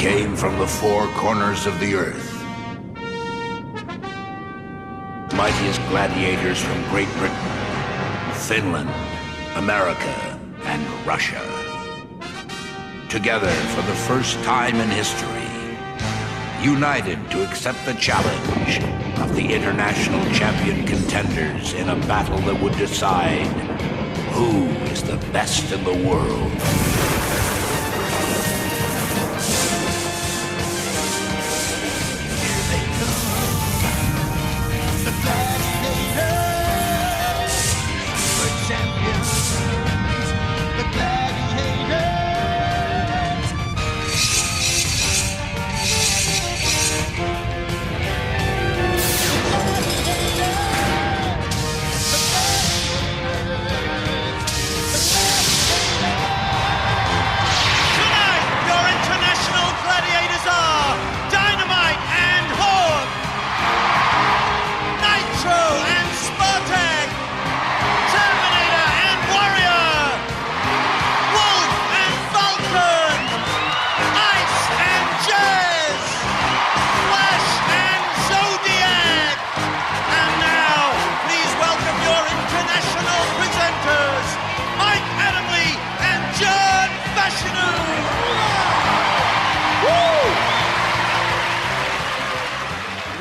came from the four corners of the earth. Mightiest gladiators from Great Britain, Finland, America, and Russia. Together for the first time in history, united to accept the challenge of the international champion contenders in a battle that would decide who is the best in the world. Here they come, the gladiators, the champions, the gladiators.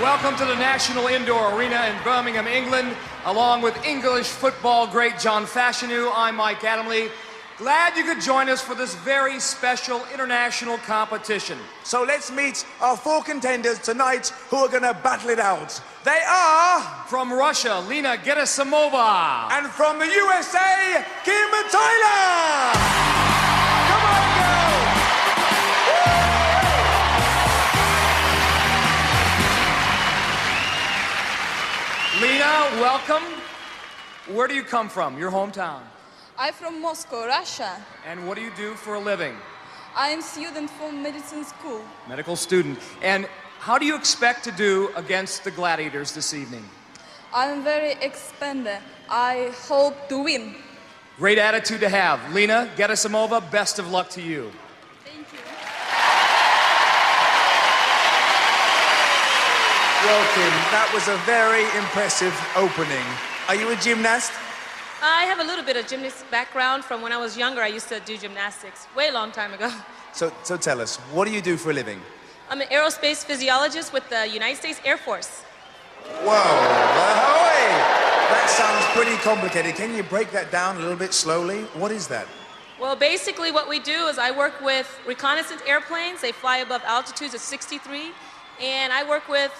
Welcome to the National Indoor Arena in Birmingham, England, along with English football great John Fashanu. I'm Mike Adamley. Glad you could join us for this very special international competition. So let's meet our four contenders tonight who are going to battle it out. They are... From Russia, Lena Gerasimova. And from the USA, Kim Tyler! Come on, girl! Lena, welcome. Where do you come from? Your hometown? I'm from Moscow, Russia. And what do you do for a living? I'm a student from medicine school. Medical student. And how do you expect to do against the gladiators this evening? I'm very expanded. I hope to win. Great attitude to have. Lena Gerasimova, best of luck to you. Thank you. Well, Kim, that was a very impressive opening. Are you a gymnast? I have a little bit of gymnast background from when I was younger. I used to do gymnastics way long time ago. So tell us, what do you do for a living? I'm an aerospace physiologist with the United States Air Force. Whoa, ahoy! That sounds pretty complicated. Can you break that down a little bit slowly? What is that? Well, basically what we do is I work with reconnaissance airplanes. They fly above altitudes of 63. And I work with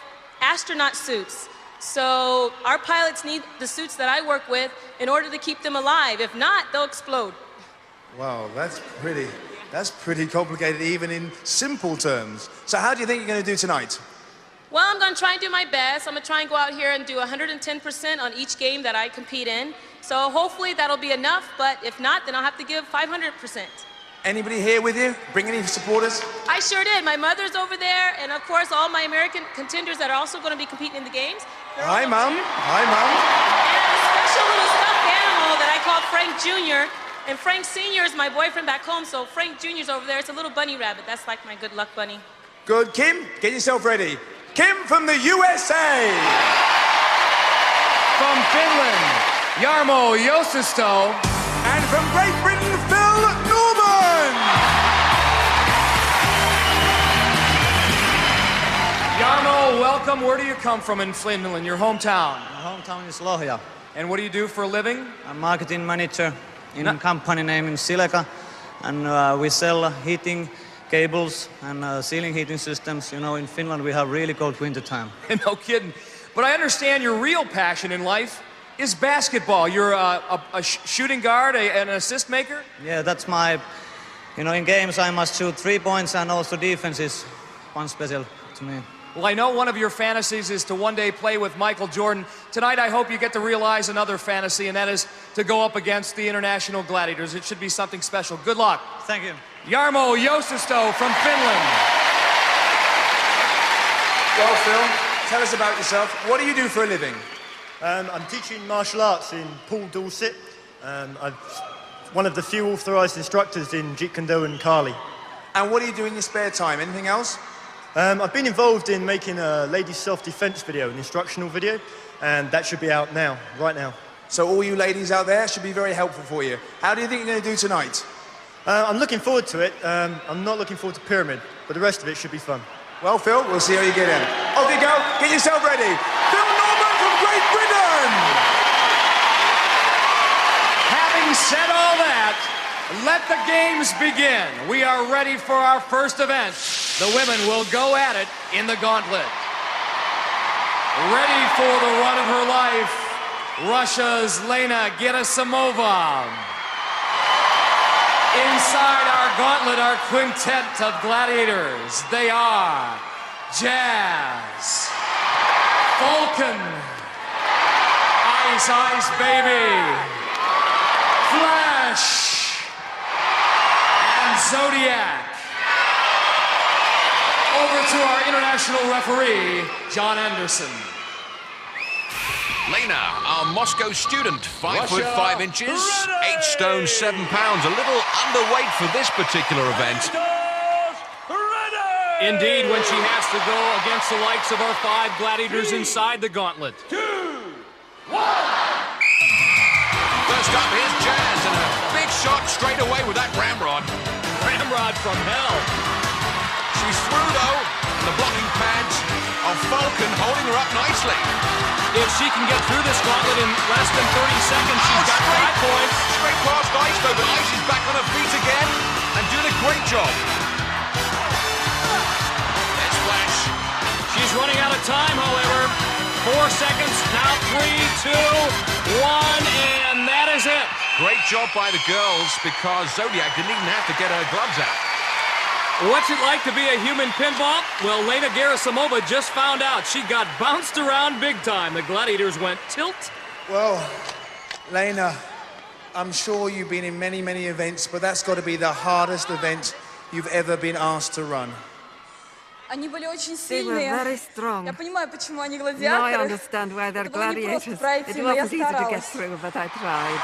astronaut suits. So our pilots need the suits that I work with in order to keep them alive. If not, they'll explode. Wow, that's pretty complicated even in simple terms. So how do you think you're going to do tonight? Well, I'm going to try and do my best. I'm going to try and go out here and do 110% on each game that I compete in. So hopefully that'll be enough, but if not, then I'll have to give 500%. Anybody here with you? Bring any supporters? I sure did. My mother's over there, and of course all my American contenders that are also going to be competing in the games. Hi, Mom. Hi, Mom. And a special little stuffed animal that I call Frank Jr., and Frank Sr. is my boyfriend back home, so Frank Jr.'s over there. It's a little bunny rabbit. That's like my good luck bunny. Good. Kim, get yourself ready. Kim from the USA. From Finland, Jarmo Josisto. And from Great Britain, Phil Norman. Jarmo, welcome. Where do you come from in Finland, your hometown? My hometown is Lohja. And what do you do for a living? I'm marketing manager in a company named Sileca, and we sell heating cables and ceiling heating systems. You know, in Finland we have really cold winter time. No kidding. But I understand your real passion in life is basketball. You're a shooting guard, an assist maker? Yeah, that's my, you know, in games I must shoot 3 points, and also defense is one special to me. Well, I know one of your fantasies is to one day play with Michael Jordan. Tonight, I hope you get to realize another fantasy, and that is to go up against the international gladiators. It should be something special. Good luck. Thank you. Jarmo Josisto from Finland. Well, Phil, tell us about yourself. What do you do for a living? I'm teaching martial arts in Poole, Dorset. I'm one of the few authorised instructors in Jeet Kune Do and Kali. And what do you do in your spare time? Anything else? I've been involved in making a ladies' self-defense video, an instructional video, and that should be out now, right now. So all you ladies out there should be very helpful for you. How do you think you're going to do tonight? I'm looking forward to it. I'm not looking forward to Pyramid, but the rest of it should be fun. Well, Phil, we'll see how you get in. Off you go. Get yourself ready. Phil Norman from Great Britain! Having said all that, let the games begin. We are ready for our first event. The women will go at it in the gauntlet. Ready for the run of her life, Russia's Lena Gerasimova. Inside our gauntlet, our quintet of gladiators. They are Jazz, Falcon, Ice Ice Baby, Flash, and Zodiac. Over to our international referee, John Anderson. Lena, our Moscow student, 5'5", 8 stone 7 pounds, a little underweight for this particular event. Indeed, when she has to go against the likes of our 5 gladiators inside the gauntlet. 2, 1. First up, here's Jazz, and a big shot straight away with that ramrod. Ramrod from hell. She's through, though, and the blocking pads of Falcon holding her up nicely. If she can get through this gauntlet in less than 30 seconds, she's got 5 points. Straight past Ice, though, but Ice is back on her feet again and doing a great job. There's Flash. She's running out of time, however. 4 seconds, now 3, 2, 1, and that is it. Great job by the girls, because Zodiac didn't even have to get her gloves out. What's it like to be a human pinball? Well, Lena Gerasimova just found out. She got bounced around big time. The gladiators went tilt. Well, Lena, I'm sure you've been in many, many events, but that's got to be the hardest event you've ever been asked to run. Они были очень They were сильные. very strong. Я понимаю, почему они Now I гладиаторы. understand why they're Это было не просто gladiators. пройти, It но я wasn't easy to get старалась. through, but I tried.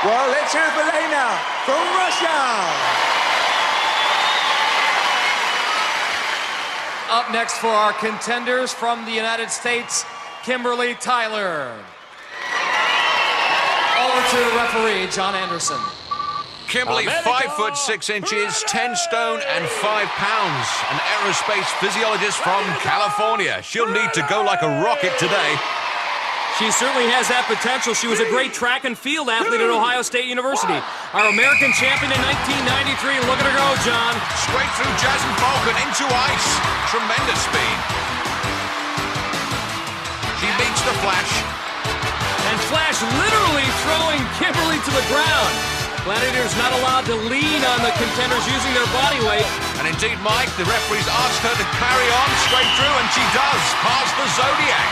Well, let's hear it for Lena from Russia. Up next for our contenders from the United States, Kimberly Tyler. Over to referee John Anderson. Kimberly, 5'6", 10 stone and 5 pounds. An aerospace physiologist from California. She'll need to go like a rocket today. She certainly has that potential. She was a great track and field athlete at Ohio State University. Our American champion in 1993. Look at her go, John. Straight through Jazz and Falcon into Ice. Tremendous speed. She beats the Flash. And Flash literally throwing Kimberly to the ground. Gladiators not allowed to lean on the contenders using their body weight. And indeed, Mike, the referees asked her to carry on straight through, and she does, past the Zodiac.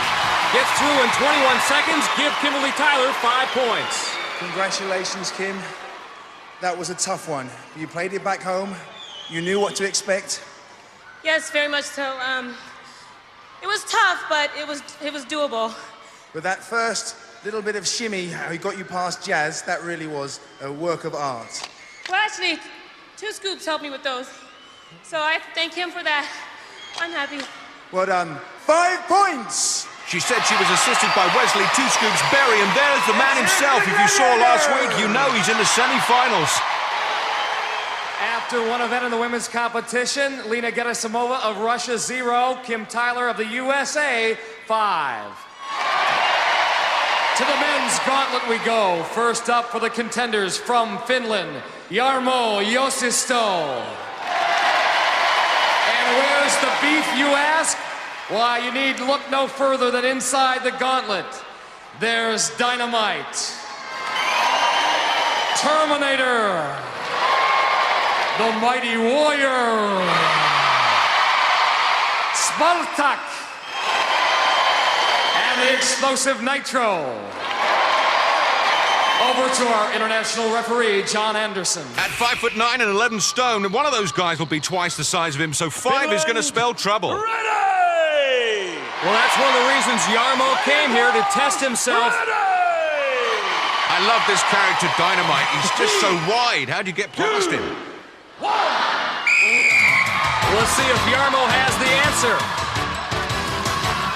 Gets through in 21 seconds. Give Kimberly Tyler 5 points. Congratulations, Kim. That was a tough one. You played it back home. You knew what to expect. Yes, very much so. It was tough, but it was doable. But that first little bit of shimmy, how he got you past Jazz, that really was a work of art. Well, actually, 2 scoops helped me with those. So I have to thank him for that. I'm happy. Well done. 5 points. She said she was assisted by Wesley 2 Scoops Berry, and there's the man himself. If you saw last week, you know he's in the semi-finals. After one event in the women's competition, Lena Gerasimova of Russia, 0. Kim Tyler of the USA, 5. To the men's gauntlet we go. First up for the contenders from Finland, Jarmo Josisto. And where's the beef, you ask? Why, you need look no further than inside the gauntlet. There's Dynamite, Terminator, the Mighty Warrior, Spartak, and the Explosive Nitro. Over to our international referee, John Anderson. At 5'9" and 11 stone, one of those guys will be twice the size of him, so 5 is going to spell trouble. Well, that's one of the reasons Jarmo came here, to test himself. I love this character, Dynamite. He's just so wide. How do you get past him? 1. Let's see if Jarmo has the answer.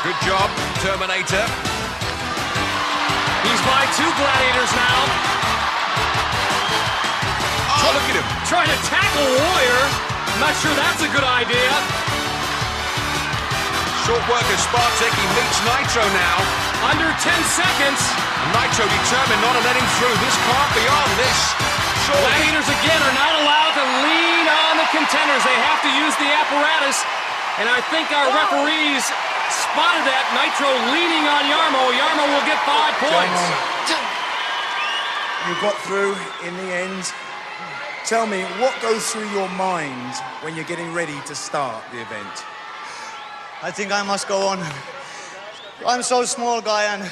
Good job, Terminator. He's by 2 gladiators now. Oh, look at him. Trying to tackle Warrior. I'm not sure that's a good idea. Short work of Spartek. He meets Nitro now. Under 10 seconds. And Nitro determined not to let him through. This can't be on. This, surely. Gladiators again are not allowed to lean on the contenders. They have to use the apparatus. And I think our referees spotted that. Nitro leaning on Jarmo. Jarmo will get 5 points. You got through in the end. Tell me, what goes through your mind when you're getting ready to start the event? I think I must go on. I'm so small guy and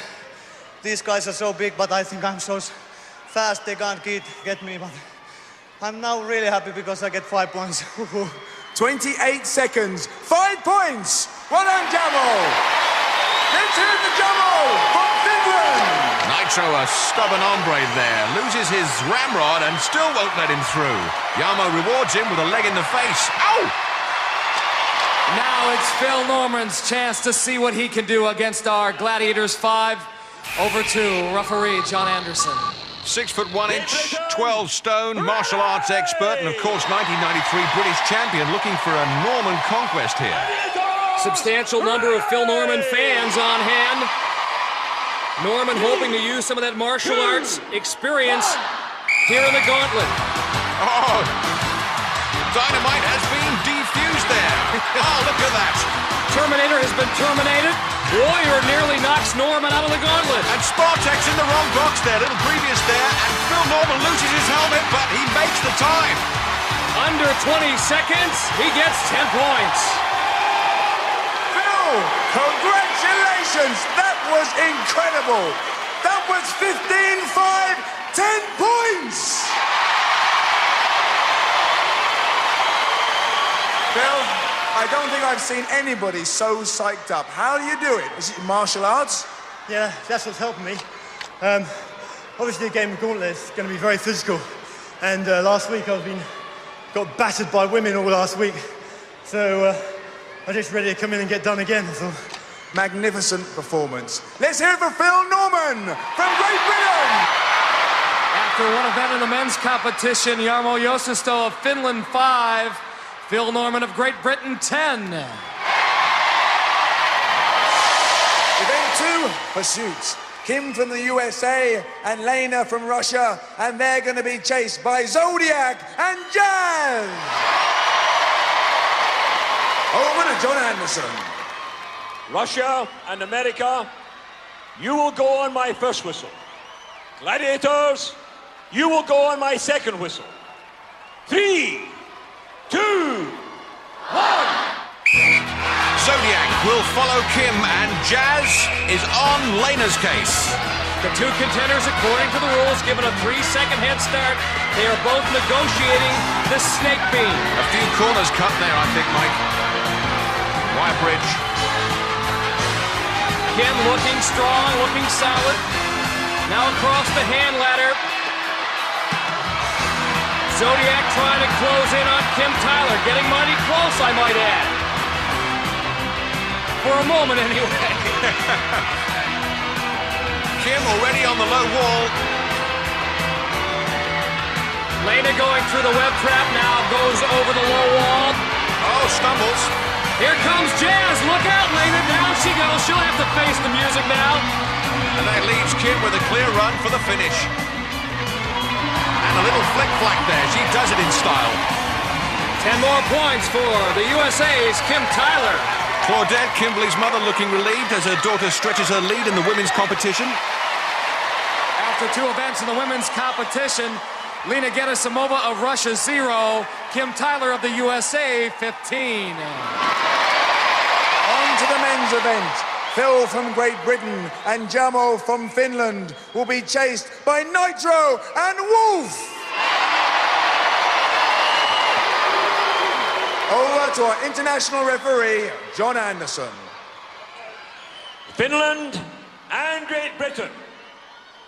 these guys are so big, but I think I'm so fast they can't get me. But I'm now really happy because I get 5 points. 28 seconds, 5 points. Well done, Jarmo. Let's hear the Jarmo from Finland. Nitro, a stubborn hombre there, loses his ramrod and still won't let him through. Jarmo rewards him with a leg in the face. Ow! Now it's Phil Norman's chance to see what he can do against our Gladiators 5. Over to referee John Anderson. 6 foot 1 inch, 12 stone, martial arts expert, and of course 1993 British champion, looking for a Norman conquest here. Substantial number of Phil Norman fans on hand. Norman hoping to use some of that martial arts experience here in the gauntlet. Oh, dynamite has been defused there. Oh, look at that. Terminator has been terminated. Warrior nearly knocks Norman out of the gauntlet. And Spartek's in the wrong box there, little previous there, and Phil Norman loses his helmet, but he makes the time. Under 20 seconds, he gets 10 points. Phil, congratulations. That was incredible. That was 15-5, 10 points. Phil, I don't think I've seen anybody so psyched up. How do you do it? Is it martial arts? Yeah, that's what's helping me. Obviously, the game of Gauntlet is going to be very physical. And last week, got battered by women all last week. So I'm just ready to come in and get done again. So. Magnificent performance. Let's hear it for Phil Norman from Great Britain. After one event in the men's competition, Jarmo Joosisto of Finland 5. Phil Norman of Great Britain 10. Event 2, pursuits. Kim from the USA and Lena from Russia, and they're going to be chased by Zodiac and Jazz. Over to John Anderson. Russia and America, you will go on my first whistle. Gladiators, you will go on my second whistle. 3, 2, 1. Zodiac will follow Kim, and Jazz is on Lena's case. The two contenders, according to the rules, given a 3-second head start. They are both negotiating the snake beam. A few corners cut there, I think, Mike. Wire bridge. Kim looking strong, looking solid. Now across the hand ladder. Zodiac trying to close in on Kim Tyler. Getting mighty close, I might add. For a moment, anyway. Kim already on the low wall. Lena going through the web trap now, goes over the low wall. Oh, stumbles. Here comes Jazz. Look out, Lena. Down she goes. She'll have to face the music now. And that leaves Kim with a clear run for the finish. And a little flick-flack there. She does it in style. 10 more points for the USA's Kim Tyler. Claudette, Kimberly's mother, looking relieved as her daughter stretches her lead in the women's competition. After 2 events in the women's competition, Lena Gerasimova of Russia 0, Kim Tyler of the USA 15. On to the men's event. Phil from Great Britain and Jarmo from Finland will be chased by Nitro and Wolf. Over to our international referee, John Anderson. Finland and Great Britain,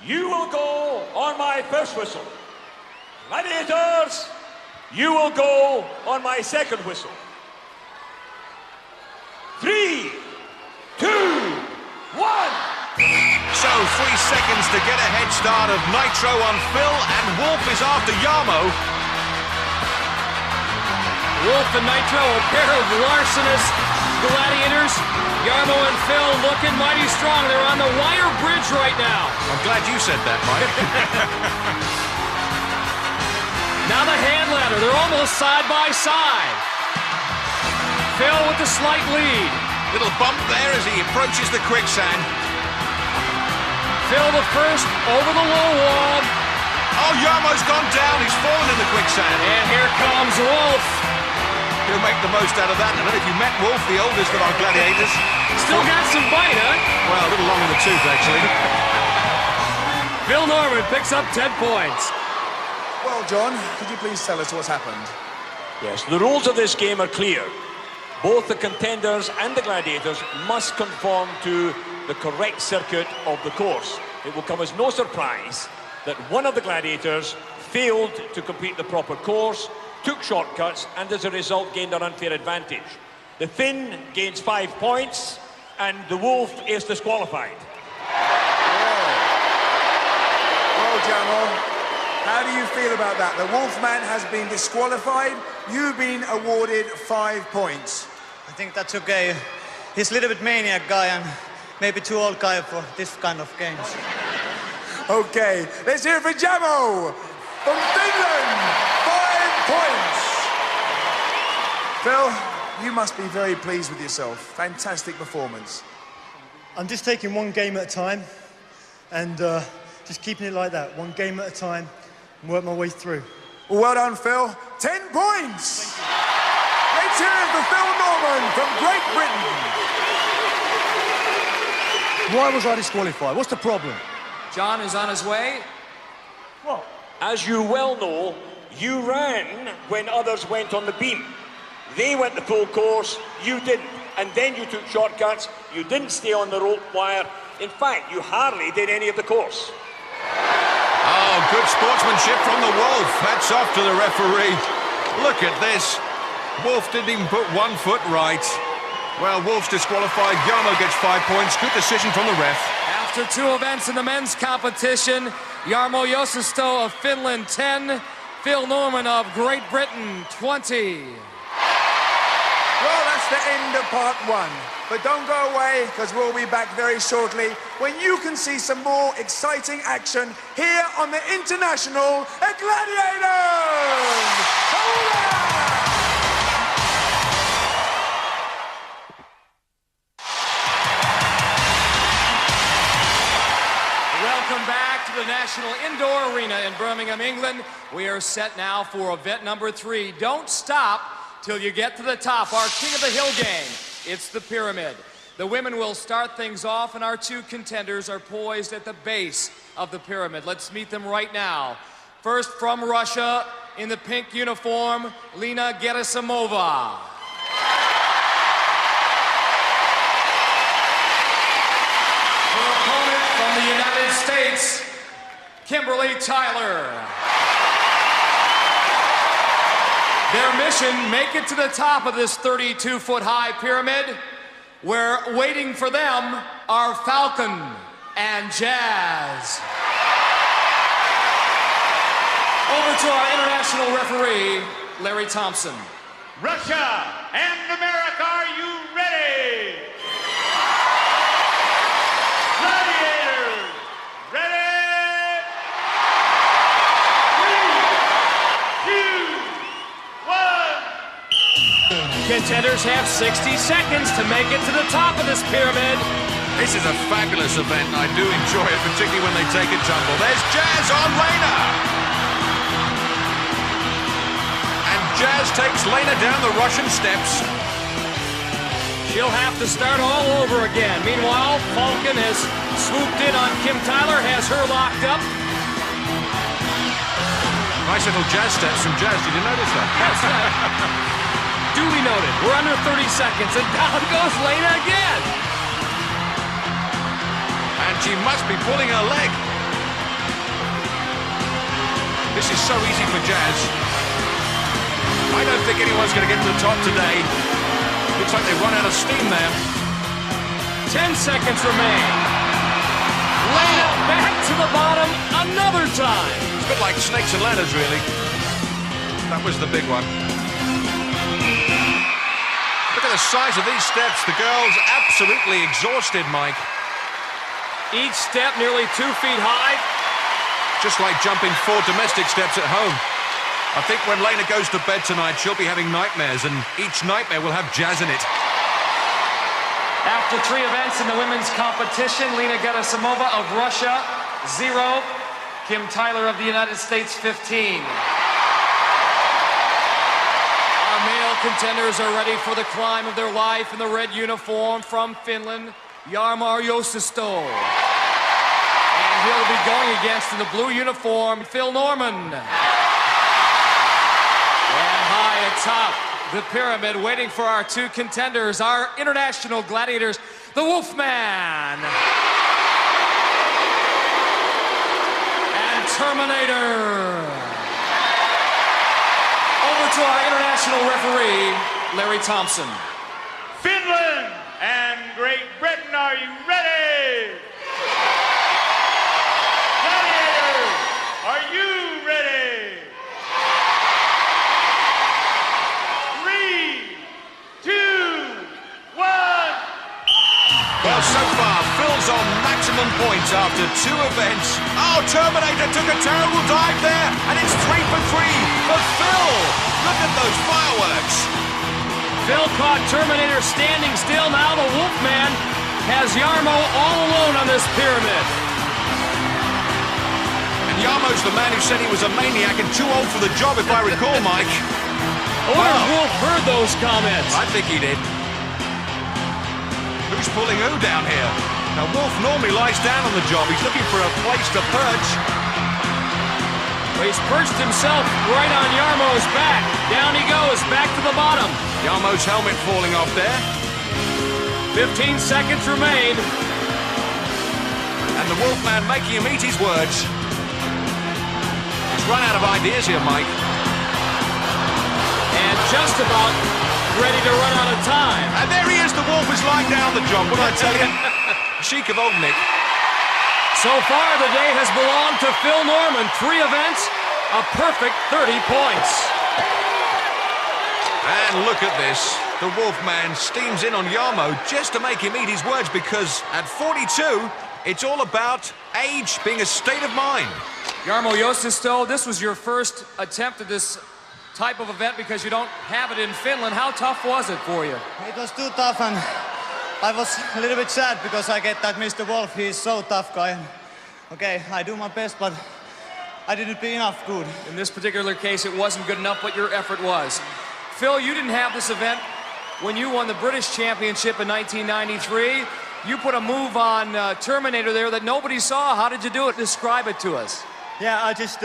you will go on my first whistle. Gladiators, you will go on my second whistle. 3 seconds to get a head start of Nitro on Phil, and Wolf is after Yarmo. Wolf and Nitro, a pair of larcenous gladiators. Yarmo and Phil looking mighty strong. They're on the wire bridge right now. I'm glad you said that, Mike. Now the hand ladder. They're almost side by side. Phil with the slight lead. Little bump there as he approaches the quicksand. Phil the first over the low wall. Oh, Yarmo's gone down. He's fallen in the quicksand. And here comes Wolf. He'll make the most out of that. I don't know if you met Wolf, the oldest of our gladiators. Still got some bite, huh? Well, a little long in the tooth, actually. Phil Norman picks up 10 points. Well, John, could you please tell us what's happened? Yes, the rules of this game are clear. Both the contenders and the gladiators must conform to the correct circuit of the course. It will come as no surprise that one of the gladiators failed to complete the proper course, took shortcuts, and as a result gained an unfair advantage. The Finn gains 5 points, and the Wolf is disqualified. Well, Jamal, how do you feel about that? The Wolfman has been disqualified. You've been awarded 5 points. I think that's okay. He's a little bit maniac guy and maybe too old guy for this kind of games. Okay, let's hear it for Jamo from Finland. 5 points. Phil, you must be very pleased with yourself. Fantastic performance. I'm just taking one game at a time and just keeping it like that. One game at a time and work my way through. Well done, Phil. 10 points. Let's hear it for Phil Norman from Great Britain. Why was I disqualified? What's the problem? John is on his way. What? As you well know, you ran when others went on the beam. They went the full course, you didn't. And then you took shortcuts, you didn't stay on the rope wire. In fact, you hardly did any of the course. Oh, good sportsmanship from the Wolf. Hats off to the referee. Look at this. Wolf didn't even put 1 foot right. Well, Wolf's disqualified. Yarmo gets 5 points. Good decision from the ref. After 2 events in the men's competition, Jarmo Josisto of Finland 10, Phil Norman of Great Britain 20. Well, that's the end of part 1. But don't go away, because we'll be back very shortly when you can see some more exciting action here on the International Gladiators! Welcome back to the National Indoor Arena in Birmingham, England. We are set now for event number 3. Don't stop till you get to the top. Our King of the Hill game. It's the pyramid. The women will start things off, and our 2 contenders are poised at the base of the pyramid. Let's meet them right now. First, from Russia, in the pink uniform, Lena Gerasimova. Her opponent from the United States, Kimberly Tyler. Their mission, make it to the top of this 32-foot-high pyramid, where waiting for them are Falcon and Jazz. Over to our international referee, Larry Thompson. Russia and America, are you ready? Gladiators, ready? 3, 2, 1. Contenders have 60 seconds to make it to the top of this pyramid. This is a fabulous event. I do enjoy it, particularly when they take a tumble. There's Jazz on Lena. And Jazz takes Lena down the Russian steps. She'll have to start all over again. Meanwhile, Falcon has swooped in on Kim Tyler, has her locked up. Nice little jazz steps from Jazz. Did you notice that? That's right. Duly noted. We're under 30 seconds, and down goes Lena again. And she must be pulling her leg. This is so easy for Jazz. I don't think anyone's going to get to the top today. Looks like they've run out of steam there. 10 seconds remain. Lena back to the bottom another time. It's a bit like snakes and ladders, really. That was the big one. Look at the size of these steps. The girl's absolutely exhausted, Mike. Each step nearly 2 feet high. Just like jumping 4 domestic steps at home. I think when Lena goes to bed tonight, she'll be having nightmares, and each nightmare will have jazz in it. After 3 events in the women's competition, Lena Gerasimova of Russia, 0. Kim Tyler of the United States, 15. Our male contenders are ready for the climb of their life in the red uniform from Finland, Jarmo Josisto. And he'll be going against, in the blue uniform, Phil Norman. And high atop the pyramid, waiting for our 2 contenders, our international gladiators, the Wolfman and Terminator. Over to our international referee, Larry Thompson. Finland and Great Britain, are you ready? Gladiators, are you ready? 3, 2, 1. Well, so far, Phil's on maximum points after 2 events. Oh, Terminator took a terrible dive there, and it's 3 for 3 for Phil. Look at those fireworks. Phil caught Terminator standing still. Now the Wolfman has Jarmo all alone on this pyramid. And Jarmo's the man who said he was a maniac and too old for the job, if I recall, Mike. Wolf heard those comments. I think he did. Who's pulling who down here? Now, Wolf normally lies down on the job. He's looking for a place to perch. Well, he's perched himself right on Jarmo's back. Down he goes, back to the bottom. Jarmo's helmet falling off there. 15 seconds remain. And the Wolfman making him eat his words. He's run out of ideas here, Mike. And just about ready to run out of time. And there he is, the Wolf is lying down the job. What did I tell you? Chic of old Nick. So far, the day has belonged to Phil Norman. 3 events, a perfect 30 points. And look at this. The Wolfman steams in on Jarmo just to make him eat his words, because at 42, it's all about age being a state of mind. Jarmo Josisto, this was your first attempt at this type of event because you don't have it in Finland. How tough was it for you? It was too tough, and I was a little bit sad because I get that Mr. Wolf, he's so tough guy. Okay, I do my best, but I didn't be enough good. In this particular case, it wasn't good enough, but your effort was. Phil, you didn't have this event when you won the British Championship in 1993. You put a move on Terminator there that nobody saw. How did you do it? Describe it to us. Yeah, I just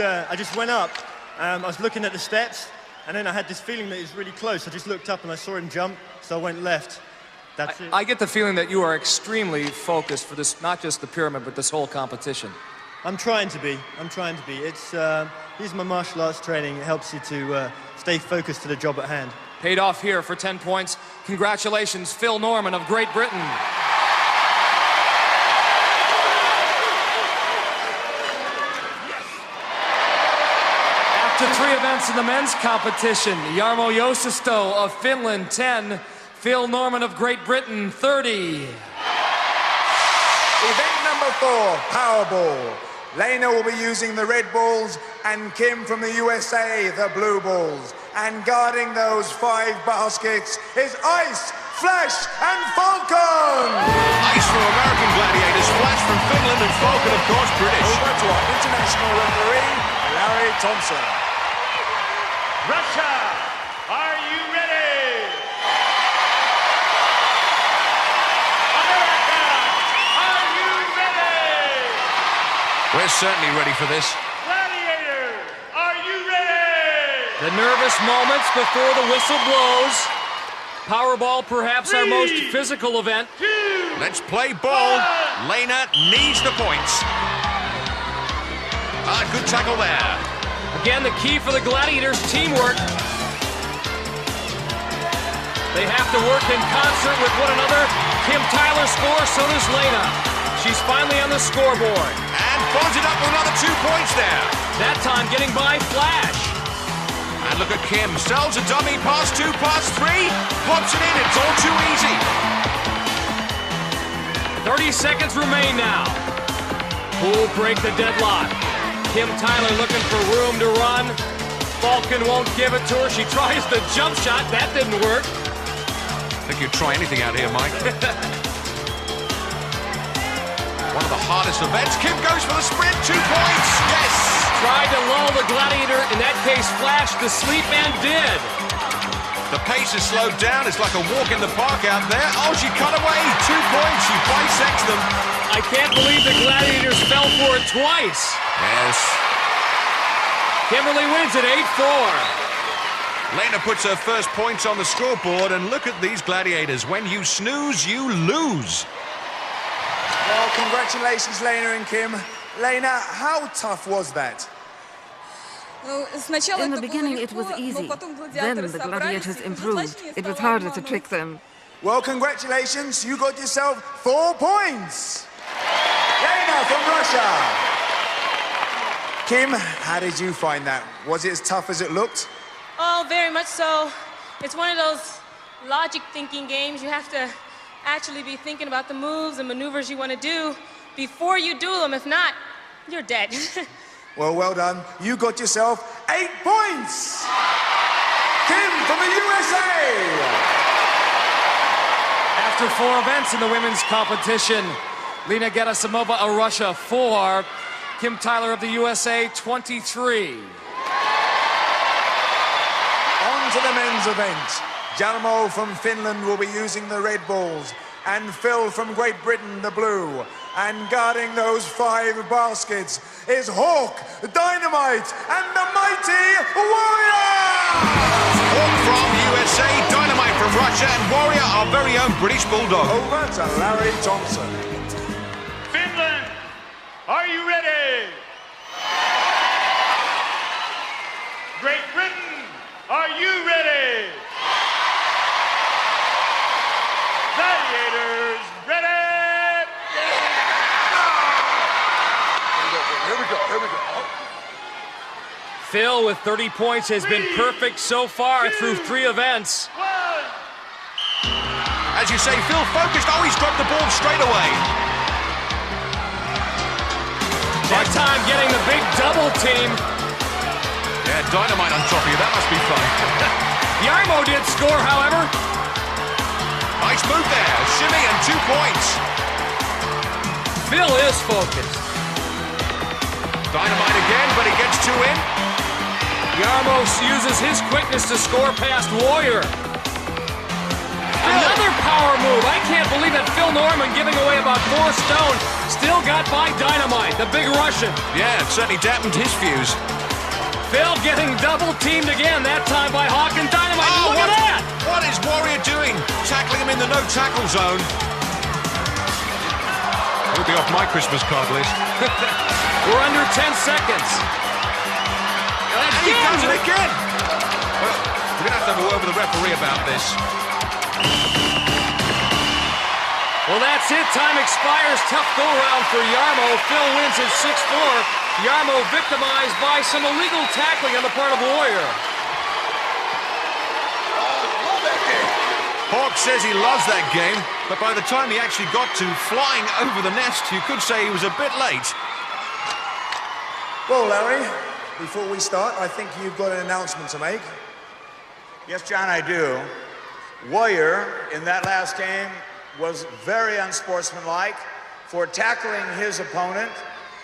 went up. I was looking at the steps, and then I had this feeling that he was really close. I just looked up and I saw him jump, so I went left. That's it. I get the feeling that you are extremely focused for this, not just the pyramid, but this whole competition. I'm trying to be. It's here's my martial arts training. It helps you to stay focused to the job at hand. Paid off here for 10 points. Congratulations, Phil Norman of Great Britain. After 3 events in the men's competition, Jarmo Josisto of Finland, 10. Phil Norman of Great Britain, 30. Event number 4, Powerball. Lena will be using the red balls and Kim from the USA, the blue balls. And guarding those 5 baskets is Ice, Flash, and Falcon! Ice from American Gladiators, Flash from Finland, and Falcon, of course, British. Over to our international referee, Larry Thompson. Russia, are you ready? America, are you ready? We're certainly ready for this. Gladiators, are you ready? The nervous moments before the whistle blows. Powerball, perhaps our most physical event. 2, Let's play ball. Lena needs the points. Good tackle there. Again, the key for the Gladiators, teamwork. They have to work in concert with one another. Kim Tyler scores, so does Lena. She's finally on the the scoreboard. And follows it up with another 2 points there. That time getting by Flash. And look at Kim. Sells a dummy pass 2, pass 3. Pops it in. It's all too easy. 30 seconds remain now. Who will break the deadlock? Kim Tyler looking for room to run. Falcon won't give it to her. She tries the jump shot. That didn't work. I think you'd try anything out here, Mike. One of the hardest events. Kim goes for the sprint. 2 points. Yes. Tried to lull the gladiator, in that case Flash, to sleep and did. The pace is slowed down. It's like a walk in the park out there. Oh, she cut away. 2 points. She bisects them. I can't believe the gladiators fell for it twice. Yes. Kimberly wins at 8-4. Lena puts her first points on the scoreboard, and look at these gladiators. When you snooze, you lose. Well, congratulations, Lena and Kim. Lena, how tough was that? In the beginning it was easy. Then the gladiators improved. It was harder to trick them. Well, congratulations. You got yourself 4 points. Lena from Russia. Kim, how did you find that? Was it as tough as it looked? Oh, very much so. It's one of those logic thinking games. You have to actually be thinking about the moves and maneuvers you want to do before you do them. If not, you're dead. Well, well done. You got yourself 8 points. Kim from the USA. After 4 events in the women's competition, Lena Gerasimova of Russia 4, Kim Tyler of the USA 23. On to the men's event. Jalmo from Finland will be using the red balls, and Phil from Great Britain the blue. And guarding those 5 baskets is Hawk, Dynamite, and the mighty Warrior! Hawk from USA, Dynamite from Russia, and Warrior, our very own British Bulldog. Over to Larry Thompson. Finland, are you ready? Great Britain, are you ready? Gladiators, ready? Here we go. Phil with 30 points has been perfect so far through 3 events. As you say, Phil focused. Oh, he's dropped the ball straight away. That time getting the big double team. Yeah, Dynamite on top of you. That must be fun. Yarmo did score, however. Nice move there. Shimmy and 2 points. Phil is focused. Dynamite again, but he gets 2 in. Yarmo uses his quickness to score past Warrior. Another power move. I can't believe that Phil Norman, giving away about 4 stone, still got by Dynamite, the big Russian. Yeah, it certainly dampened his fuse. Phil getting double teamed again, that time by Hawk and Dynamite. Oh, look at that! What is Warrior doing? Tackling him in the no-tackle zone. That would be off my Christmas card list. We're under 10 seconds. And he does it again. Well, we're going to have a word with the referee about this. Well, that's it. Time expires. Tough go-round for Yarmo. Phil wins at 6-4. Yarmo victimized by some illegal tackling on the part of Warrior. Hawk says he loves that game, but by the time he actually got to flying over the nest, you could say he was a bit late. Well, Larry, before we start, I think you've got an announcement to make. Yes, John, I do. Warrior, in that last game, was very unsportsmanlike for tackling his opponent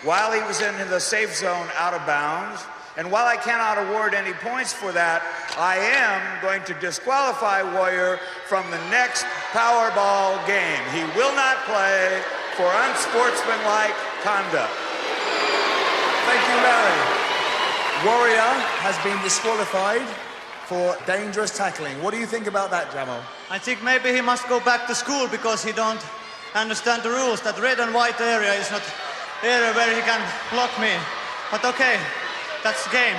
while he was in the safe zone out of bounds. And while I cannot award any points for that, I am going to disqualify Warrior from the next Powerball game. He will not play for unsportsmanlike conduct. Thank you, Larry. Warrior has been disqualified for dangerous tackling. What do you think about that, Jamal? I think maybe he must go back to school because he don't understand the rules. That red and white area is not area where he can block me. But okay, that's the game.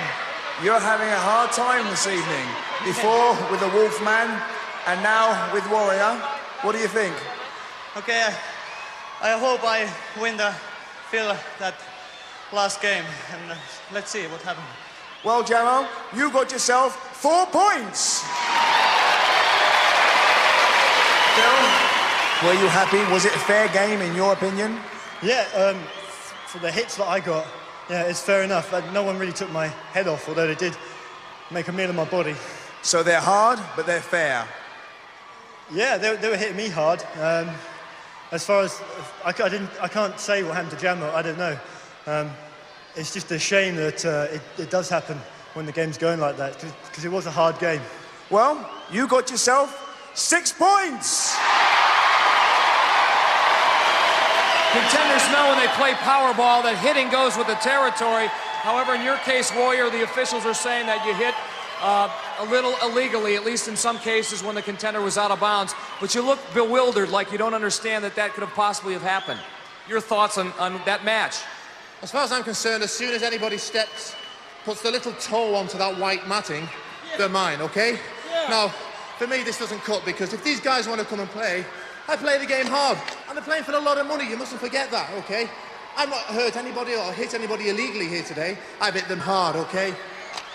You're having a hard time this evening. Before with the Wolfman and now with Warrior. What do you think? Okay, I hope I win the feel that last game, and let's see what happens. Well, Jamo, you got yourself 4 points. Phil, were you happy? Was it a fair game in your opinion? Yeah, for the hits that I got, yeah, it's fair enough. No one really took my head off, although they did make a meal of my body. So they're hard, but they're fair. Yeah, they were hitting me hard. As far as I can't say what happened to Jamo. I don't know. It's just a shame that it does happen when the game's going like that, because it was a hard game. Well, you got yourself 6 points. Contenders know when they play Powerball that hitting goes with the territory. However, in your case, Warrior, the officials are saying that you hit a little illegally, at least in some cases when the contender was out of bounds. But you look bewildered, like you don't understand that that could have possibly have happened. Your thoughts on that match? As far as I'm concerned, as soon as anybody puts the little toe onto that white matting, they're mine, okay? Yeah. Now, for me, this doesn't cut, because if these guys want to come and play, I play the game hard. And they're playing for a lot of money, you mustn't forget that, okay? I've not hurt anybody or hit anybody illegally here today. I've hit them hard, okay?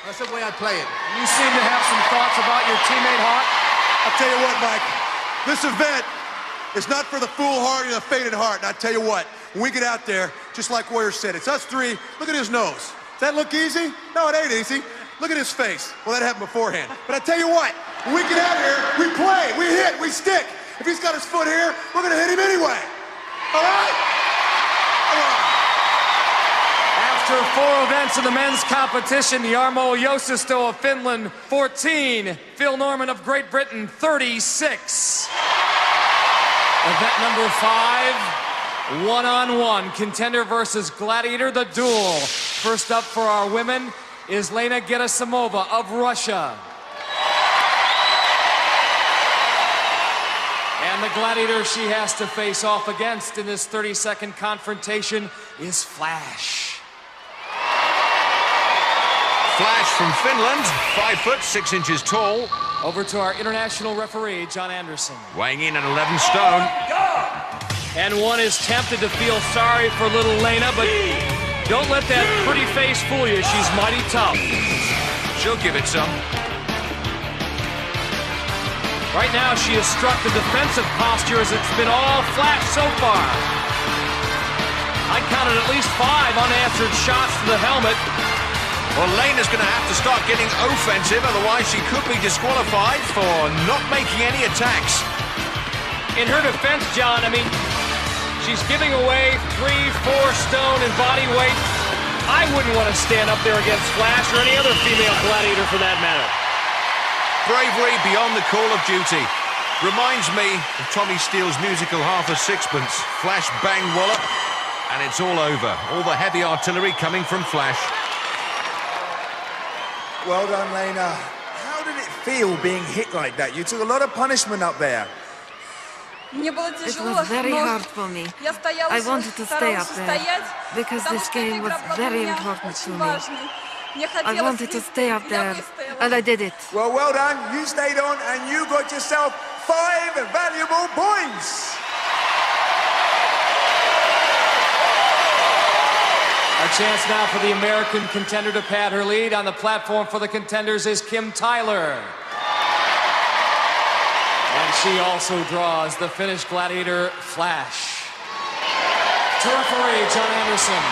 That's the way I play it. You seem to have some thoughts about your teammate, Hart. I'll tell you what, Mike. This event is not for the foolhardy or the fainted heart. And I tell you what, when we get out there, just like Warrior said, it's us three. Look at his nose. Does that look easy? No, it ain't easy. Look at his face. Well, that happened beforehand. But I tell you what, when we get out here, we play, we hit, we stick. If he's got his foot here, we're going to hit him anyway. All right? All right. After 4 events in the men's competition, Jarmo Josisto of Finland, 14. Phil Norman of Great Britain, 36. Event number 5, one-on-one. Contender versus Gladiator, the duel. First up for our women is Lena Gerasimova of Russia. And the Gladiator she has to face off against in this 30-second confrontation is Flash. Flash from Finland, 5 foot 6 inches tall. Over to our international referee, John Anderson. Weighing in at 11 stone. And one is tempted to feel sorry for little Lena, but don't let that pretty face fool you. She's mighty tough. She'll give it some. Right now, she has struck the defensive posture as it's been all Flash so far. I counted at least 5 unanswered shots to the helmet. Well, Lena's going to have to start getting offensive, otherwise she could be disqualified for not making any attacks. In her defense, John, I mean, she's giving away 3-4 stone in body weight. I wouldn't want to stand up there against Flash or any other female gladiator for that matter. Bravery beyond the call of duty. Reminds me of Tommy Steele's musical Half a Sixpence. Flash bang wallop, and it's all over. All the heavy artillery coming from Flash. Well done, Lena. How did it feel being hit like that? You took a lot of punishment up there. It was very hard for me. I wanted to stay up there because this game was very important to me. I wanted to stay up there, and I did it. Well done. You stayed on, and you got yourself 5 valuable points. A chance now for the American contender to pad her lead. On the platform for the contenders is Kim Tyler. And she also draws the Finnish gladiator, Flash. To referee, John Anderson.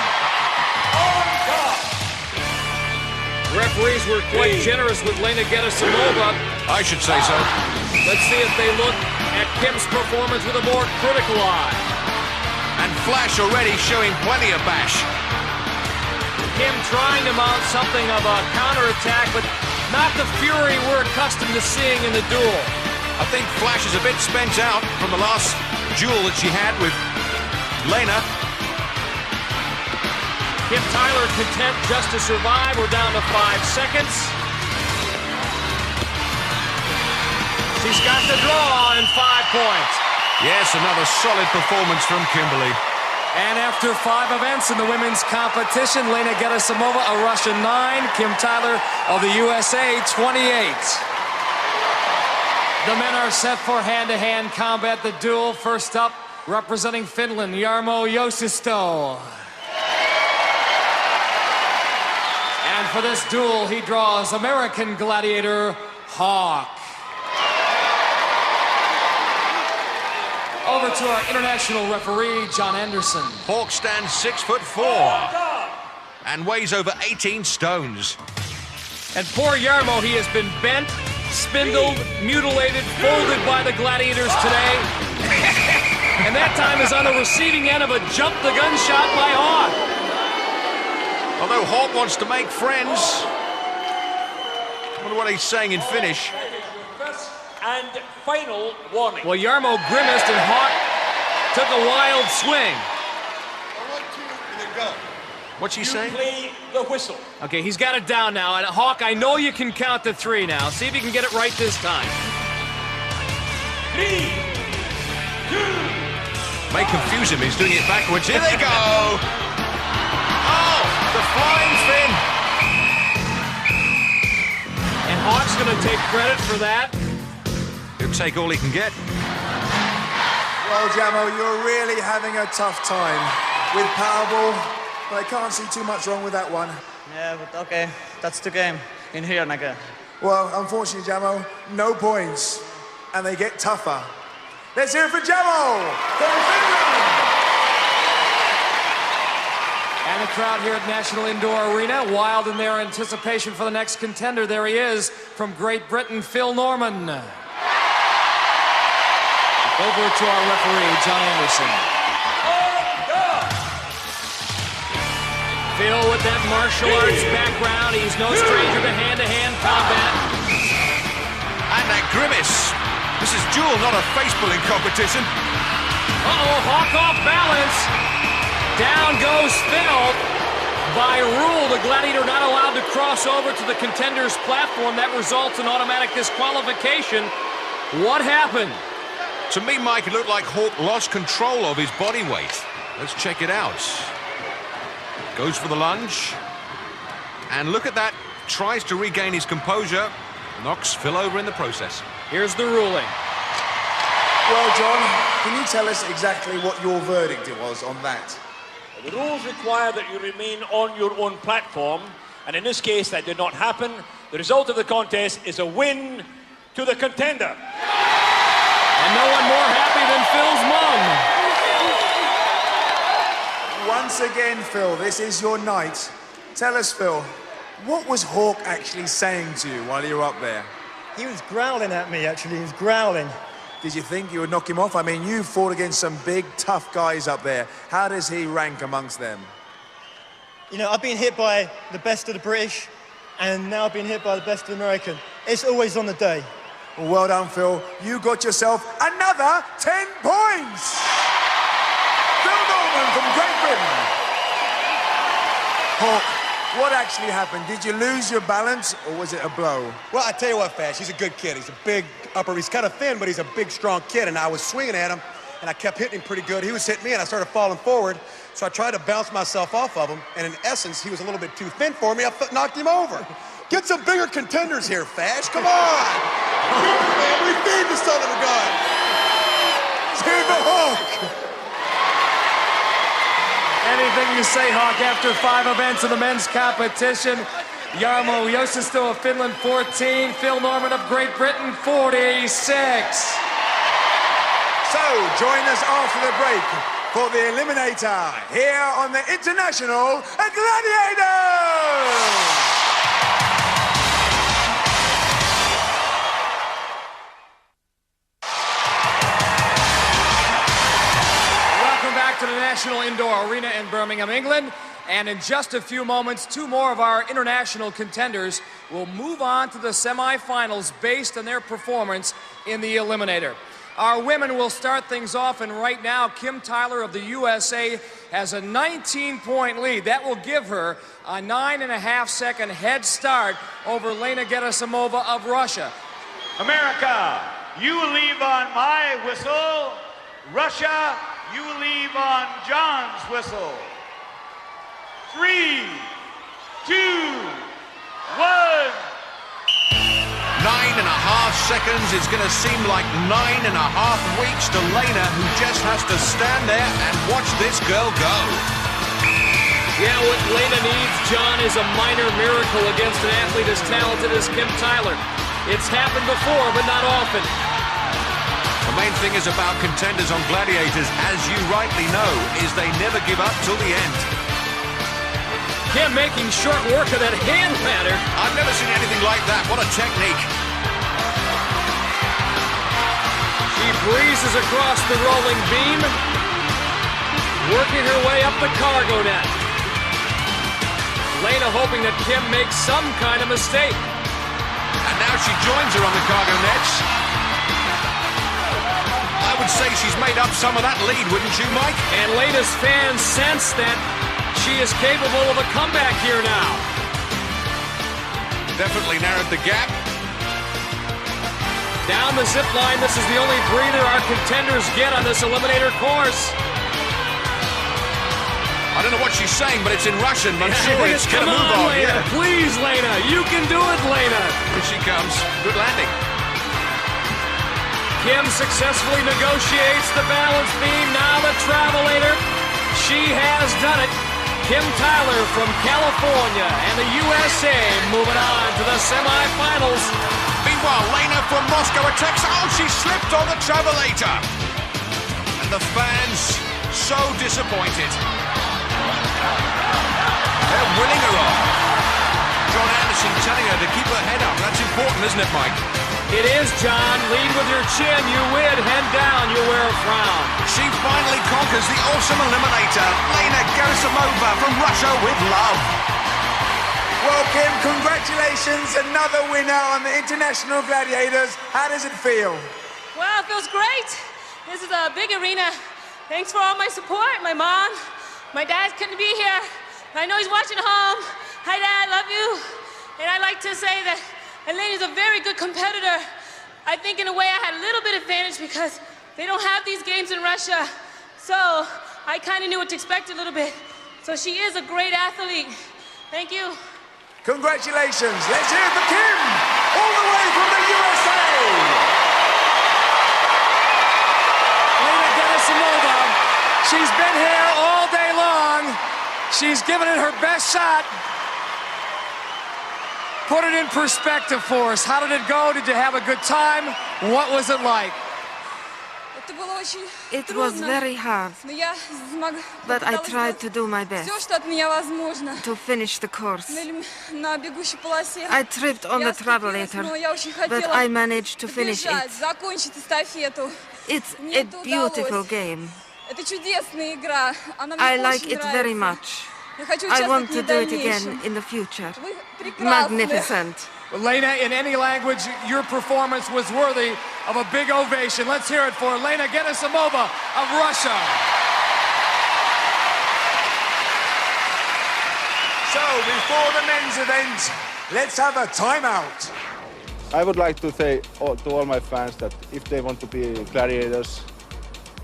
Referees were quite generous with Lena Gerasimova. I should say so. Let's see if they look at Kim's performance with a more critical eye. And Flash already showing plenty of bash. Kim trying to mount something of a counterattack, but not the fury we're accustomed to seeing in the duel. I think Flash is a bit spent out from the last duel that she had with Lena. Kim Tyler content just to survive. We're down to 5 seconds. She's got the draw and 5 points. Yes, another solid performance from Kimberly. And after 5 events in the women's competition, Lena Gerasimova, a Russian 9, Kim Tyler of the USA, 28. The men are set for hand-to-hand combat, the duel. First up, representing Finland, Jarmo Josisto. And for this duel, he draws American gladiator Hawk. Over to our international referee, John Anderson. Hawk stands 6'4" and weighs over 18 stones. And poor Jarmo, he has been bent, spindled, mutilated, folded by the gladiators today. And that time is on the receiving end of a jump-the-gun shot by Hawk. Although Hawk wants to make friends. I wonder what he's saying in Finnish. And final warning. Well, Jarmo grimaced and Hawk took a wild swing. 1, 2, and then go. What's he saying? Play the whistle. Okay, he's got it down now. And Hawk, I know you can count to 3 now. See if you can get it right this time. 3, 2. May confuse him, he's doing it backwards. Here they go! Oh, the flying fin! And Hawk's gonna take credit for that. He'll take all he can get. Well, Jamo, you're really having a tough time with Powerball, but I can't see too much wrong with that one. Yeah, but okay, that's the game in here, Naga. Well, unfortunately, Jamo, no points, and they get tougher. Let's hear it for Jamo from Finland! And the crowd here at National Indoor Arena, wild in their anticipation for the next contender. There he is from Great Britain, Phil Norman. Over to our referee, John Anderson. Phil with that martial arts background, he's no stranger to hand-to-hand combat. And that grimace. This is duel, not a face-pulling competition. Uh-oh, Hawk off balance. Down goes Phil. By rule, the gladiator not allowed to cross over to the contender's platform. That results in automatic disqualification. What happened? To me, Mike, it looked like Hawk lost control of his body weight. Let's check it out. Goes for the lunge. And look at that. Tries to regain his composure. Knocks Phil over in the process. Here's the ruling. Well, John, can you tell us exactly what your verdict was on that? The rules require that you remain on your own platform, and in this case, that did not happen. The result of the contest is a win to the contender. And no one more happy than Phil's mom. Once again, Phil, this is your night. Tell us, Phil, what was Hawk actually saying to you while you were up there? He was growling at me, actually. He was growling. Did you think you would knock him off? I mean, you fought against some big, tough guys up there. How does he rank amongst them? You know, I've been hit by the best of the British, and now I've been hit by the best of the American. It's always on the day. Well done, Phil. You got yourself another 10 points! Phil Norman from Great Britain. Hawk, what actually happened? Did you lose your balance, or was it a blow? Well, I tell you what, Fash, he's a good kid. He's a big upper. He's kind of thin, but he's a big, strong kid. And I was swinging at him, and I kept hitting him pretty good. He was hitting me, and I started falling forward. So I tried to bounce myself off of him, and in essence, he was a little bit too thin for me. I knocked him over. Get some bigger contenders here, Fash. Come on! Man, we feed the son of a gun. To the Hawk! Anything you say, Hawk, after 5 events in the men's competition. Jarmo Josisto of Finland, 14. Phil Norman of Great Britain, 46. So, join us after the break for the Eliminator here on the International Gladiators! To the National Indoor Arena in Birmingham, England. And in just a few moments, 2 more of our international contenders will move on to the semifinals based on their performance in the Eliminator. Our women will start things off, and right now, Kim Tyler of the USA has a 19-point lead. That will give her a 9.5-second head start over Lena Gerasimova of Russia. America, you leave on my whistle. Russia, you leave on John's whistle. 3, 2, 1. 9.5 seconds. It's going to seem like 9.5 weeks to Lena, who just has to stand there and watch this girl go. Yeah, what Lena needs, John, is a minor miracle against an athlete as talented as Kim Tyler. It's happened before, but not often. The main thing is about contenders on Gladiators, as you rightly know, is they never give up till the end. Kim making short work of that hand ladder. I've never seen anything like that. What a technique. She breezes across the rolling beam, working her way up the cargo net. Lena hoping that Kim makes some kind of mistake. And now she joins her on the cargo nets. I would say she's made up some of that lead, wouldn't you, Mike? And Lena's fans sense that she is capable of a comeback here now. Definitely narrowed the gap. Down the zip line, this is the only breather our contenders get on this eliminator course. I don't know what she's saying, but it's in Russian. I'm sure it's going to move on. Lena. Yeah. Please, Lena. You can do it, Lena. Here she comes. Good landing. Kim successfully negotiates the balance beam. Now the travelator. She has done it. Kim Tyler from California and the USA moving on to the semifinals. Meanwhile, Lena from Moscow attacks. Oh, she slipped on the travelator. And the fans so disappointed. They're winning her on. John Anderson telling her to keep her head up. That's important, isn't it, Mike? It is, John. Lead with your chin. You win. Head down. You wear a frown. She finally conquers the awesome eliminator, Lena Gerasimova from Russia with love. Well, Kim, congratulations. Another winner on the International Gladiators. How does it feel? Well, it feels great. This is a big arena. Thanks for all my support. My mom, my dad couldn't be here. I know he's watching home. Hi, Dad. Love you. And I'd like to say that Elena's a very good competitor. I think in a way I had a little bit of advantage because they don't have these games in Russia. So I kind of knew what to expect a little bit. So she is a great athlete. Thank you. Congratulations. Let's hear it for Kim, all the way from the USA. Lena Gerasimova. She's been here all day long. She's given it her best shot. Put it in perspective for us. How did it go? Did you have a good time? What was it like? It was very hard, but I tried to do my best to finish the course. I tripped on the travelator, but I managed to finish it. It's a beautiful game. I like it very much. I want to do it again in the future. Magnificent. Lena, in any language, your performance was worthy of a big ovation. Let's hear it for Lena Gerasimova of Russia. So, before the men's event, let's have a timeout. I would like to say to all my fans that if they want to be gladiators,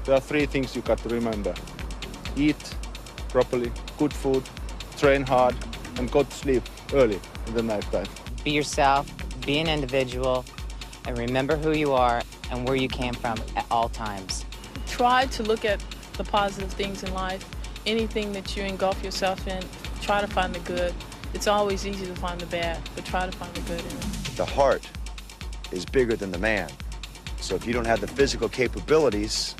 there are three things you got to remember. Eat properly, good food, train hard, and go to sleep early in the night time. Be yourself, be an individual, and remember who you are and where you came from at all times. Try to look at the positive things in life. Anything that you engulf yourself in, try to find the good. It's always easy to find the bad, but try to find the good in it. The heart is bigger than the man. So if you don't have the physical capabilities,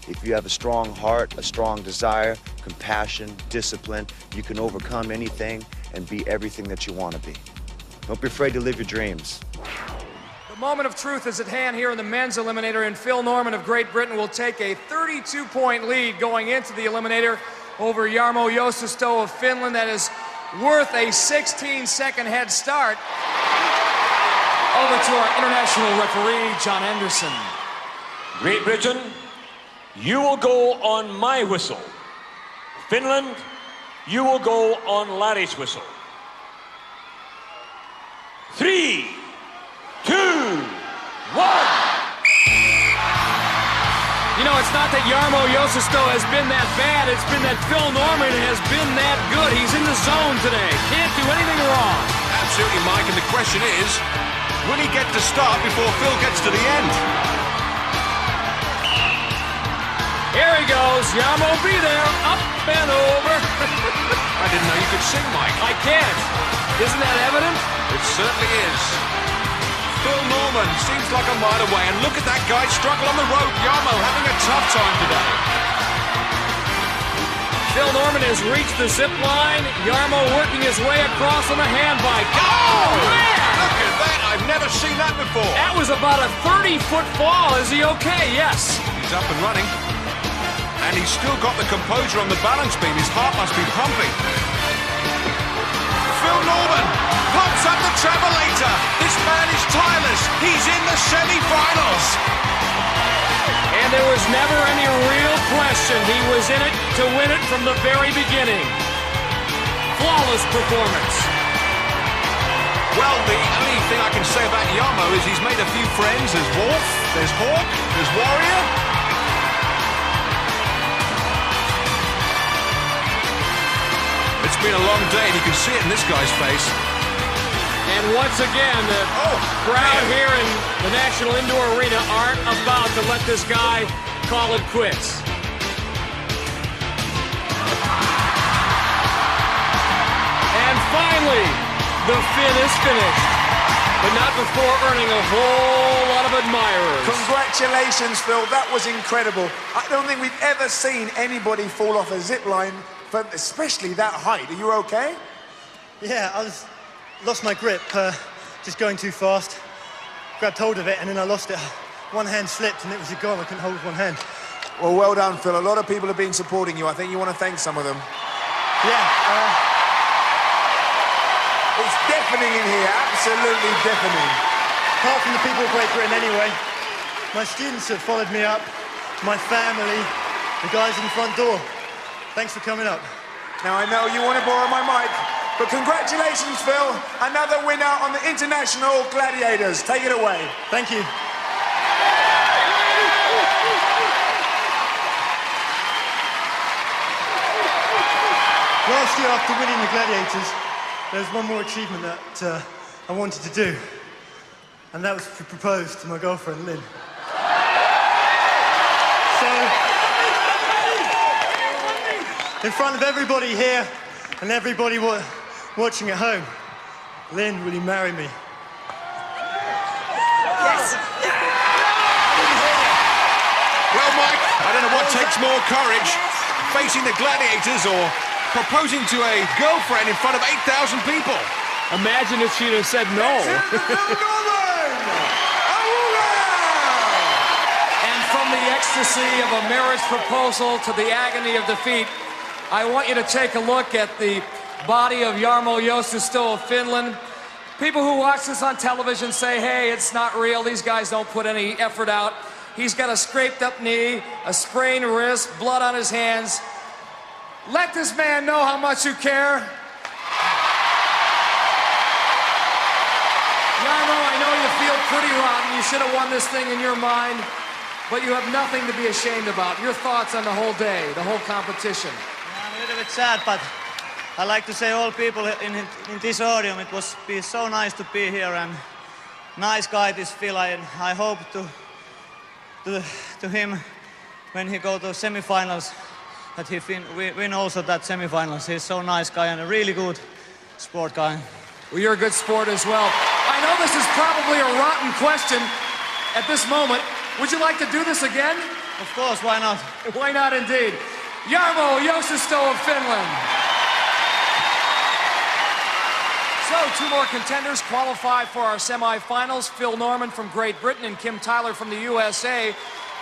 if you have a strong heart, a strong desire, compassion, discipline, you can overcome anything and be everything that you want to be. Don't be afraid to live your dreams. The moment of truth is at hand here in the men's eliminator, and Phil Norman of Great Britain will take a 32-point lead going into the eliminator over Jarmo Josisto of Finland. That is worth a 16-second head start. Over to our international referee, John Anderson. Great Britain, you will go on my whistle. Finland, you will go on Larry's whistle. 3, 2, 1. You know, it's not that Jarmo Josisto has been that bad, it's been that Phil Norman has been that good. He's in the zone today. Can't do anything wrong. Absolutely, Mike, and the question is, will he get to start before Phil gets to the end? Here he goes. Jarmo, be there. Up and over. certainly is. Phil Norman seems like a mile away, and look at that guy struggle on the rope. Jarmo having a tough time today. Phil Norman has reached the zip line. Jarmo working his way across on the hand bike. Oh, man! Look at that. I've never seen that before. That was about a 30-foot fall. Is he okay? Yes. He's up and running. And he's still got the composure on the balance beam. His heart must be pumping. Phil Norman pumps up the travelator. This man is tireless. He's in the semi-finals. And there was never any real question. He was in it to win it from the very beginning. Flawless performance. Well, the only thing I can say about Jarmo is he's made a few friends. There's Wolf, there's Hawk, there's Warrior. It's been a long day, and you can see it in this guy's face. And once again, the crowd here in the National Indoor Arena aren't about to let this guy call it quits. And finally, the Finn is finished, but not before earning a whole lot of admirers. Congratulations, Phil. That was incredible. I don't think we've ever seen anybody fall off a zip line, especially that height. Are you okay? Yeah, lost my grip, just going too fast. Grabbed hold of it and then I lost it. One hand slipped and it was gone. I couldn't hold with one hand. Well done, Phil. A lot of people have been supporting you. I think you want to thank some of them. Yeah. It's deafening in here, absolutely deafening. Apart from the people of Great Britain anyway, my students have followed me up, my family, the guys in the front door. Thanks for coming up. Now I know you want to borrow my mic, but congratulations, Phil. Another winner on the International Gladiators. Take it away. Thank you. Last year, after winning the Gladiators, there's one more achievement that I wanted to do, and that was to propose to my girlfriend, Lynn. So, in front of everybody here and everybody watching at home, Lynn, will you marry me? Yes! Well, Mike, I don't know what takes more courage, facing the Gladiators or proposing to a girlfriend in front of 8,000 people. Imagine if she'd have said no. And from the ecstasy of a marriage proposal to the agony of defeat, I want you to take a look at the body of Jarmo Josusto of Finland. People who watch this on television say, hey, it's not real. These guys don't put any effort out. He's got a scraped up knee, a sprained wrist, blood on his hands. Let this man know how much you care. Jarmo, I know you feel pretty rotten. You should have won this thing in your mind, but you have nothing to be ashamed about. Your thoughts on the whole day, the whole competition. I'm a little bit sad, but I like to say all people in this audience, it was so nice to be here, and nice guy this Phil, and I hope to him when he go to semifinals that he win also that semifinals. He's so nice guy and a really good sport guy. Well, you're a good sport as well. I know this is probably a rotten question at this moment. Would you like to do this again? Of course, why not? Why not indeed? Jarmo Josusto of Finland. So, two more contenders qualify for our semifinals. Phil Norman from Great Britain and Kim Tyler from the USA.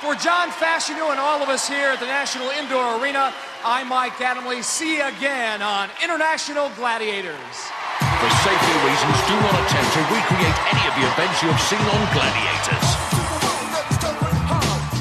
For John Fashanu and all of us here at the National Indoor Arena, I'm Mike Adamley. See you again on International Gladiators. For safety reasons, do not attempt to recreate any of the events you have seen on Gladiators.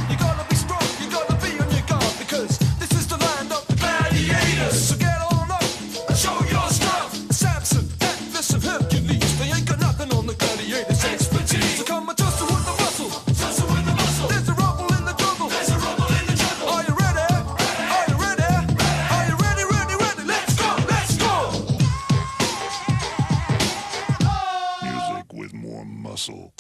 You gotta be strong, you gotta be on your guard, because this is the land of the gladiators. So get on up and show your stuff. Samson, Atlas, and Hercules, they ain't got nothing on the gladiators' expertise. So come and tussle with the muscle, tussle with the muscle. There's a rumble in the jungle, there's a rumble in the jungle. Are you ready? Are you ready? Are you ready, ready, ready? Let's go, let's go! Music with more muscle.